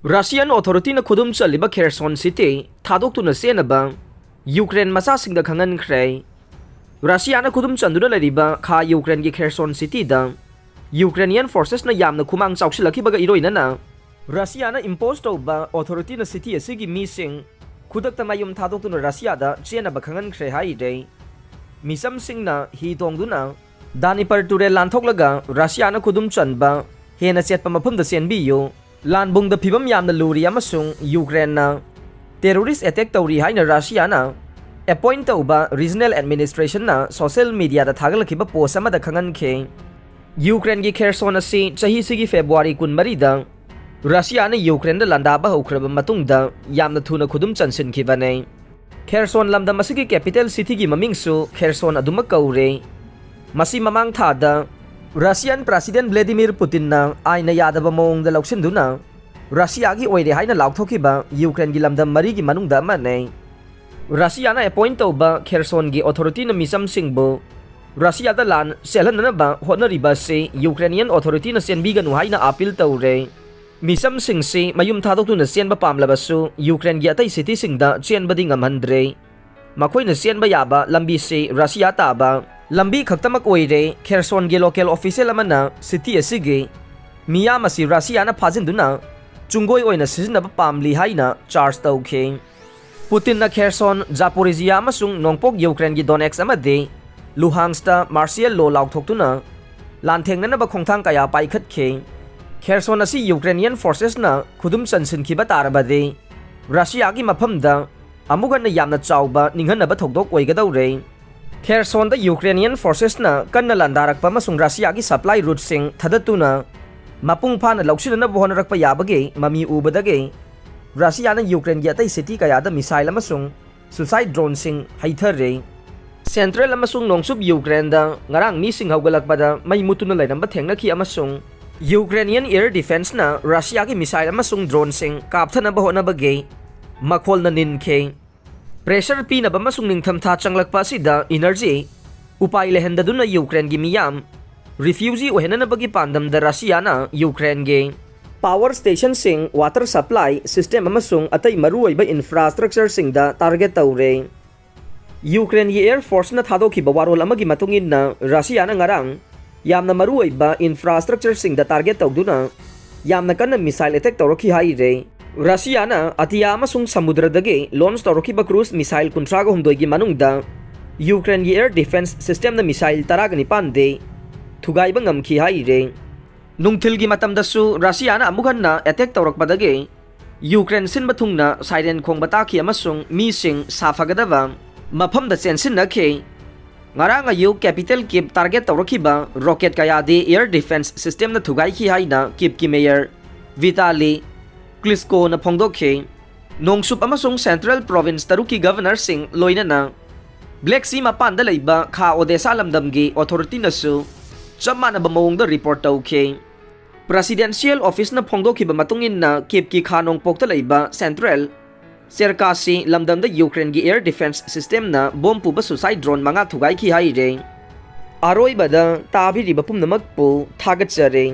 Russian Authorityna Khudum Challiba Kherson City Thadoktuna Chenaba Ukraine Machasingda Khanghankhre Russiana Khudum Chanduna Lariba Kha Ukraine gi Kherson City da Ukrainian forces na yamna khumang chawsilaki baga iroina na Russiana impose tauba Authorityna City asigi mising khudakta mayum Thadoktuna Russia da Chenaba Khanghankhre haide misam singna hi tongduna dani par ture lanthoklaga Russiana Khudum Chanba hena chetpa mafamda senbiyo Lanbung da pibam yamna luri amasung Ukraine na terrorist attack tawri haina Russia na appoint tauba regional administration na social media da thagalakiba post amada Khanghankhre Ukraine gi Kherson asi chahi sigi February 23 da Russia na Ukraine da landaba haukraba matungda yamna thuna khudum chansinkhibane Kherson lamda masigi capital city gi mamingsu Kherson aduma kaure masi mamang thada Russian President Vladimir Putin na aina yadaba mawngda lausinduna Russia gi oire haina laukhthokiba Ukraine gi lamdam mari gi manungda amane Russia na appoint tauba Kherson gi authority na misam singbo Russia da lan selhanana ba hotnariba se Ukrainian authority na senbiganu haina appeal taure misam singsi mayum Thadoktuna senba pamlabasu Ukraine gi atai city singda chenbadi ngamhandre makoina senba yaba lambi se Russia taba lambi khaktamak oire Kherson gi local official amana city asigi miyam asi Russia na phajinduna chungoi oina sizinaba pamli haina charge tauke Putin na Kherson Zaporizhia amasung nongpok Ukraine gi Donetsk amade Luhanskta martial law laukthokuna lanthengnana ba khongthang kaya paikhatkhe Kherson asi Ukrainian forces na khudum chansinkiba tarabade Russia gi maphamda amugana yamna chawba ninghanaba thokdok oigadawre Kherson da Ukrainian forces na kanna landarakpa masung Russia gi supply route sing Thadoktuna mapung phana lauksinana bohanarakpa yabage mami ubadage Russia na Ukraine gi atai city kaya da missile amasung suicide drone sing haithare Central amasung nongsub Ukraine da ngarang mi sing haugalakpada mai mutuna lainamba thengnaki amasung Ukrainian air defense na Russia gi missile amasung drone sing kapthana bahonabage makhol na ninkhe pressure pina ba masung ningthamtha changlakpa sida energy upai lehendaduna Ukraine gi miyam refugee ohenana bagi pandam da Russia na Ukraine ge power station sing water supply system amasung atai maruoiba infrastructure sing da target taure Ukraine gi air force na thadokhiba warol amagi matungin na Russia na ngarang yamna maruoiba infrastructure sing da target tawduna yamna kanna missile attack tawrokhi haire Russia na atiya amasung samudradage launch tawrokhiba cruise missile kuntraga humdoi gi manungda Ukraine gi air defense system na missile taragani pande thugaiba ngamkhi haire nungthil gi matamdasu Russia na amughanna attack tawrakpadage Ukraine sinba thungna siren khongba takhi amasung mi sing safagadaba maphamda chensinna khe ngarang ayu capital kip target tawrakhiba rocket kayade air defense system na thugai khi haina kip ki mayor Vitali Klitschko na phongdokhe nongsup amasung central province taruki governor sing loinana Black Sea mapanda leiba kha Odessa lamdamgi authority na su chamana ba mawngda report tawkhe presidential office na phongdokhiba matungin na kip ki kha nongpokta leiba central Serkasi lamdamda Ukraine gi air defense system na bomb puba suicide drone manga thugai khi haire aroi bada tabiri bapum namak pu thagat chare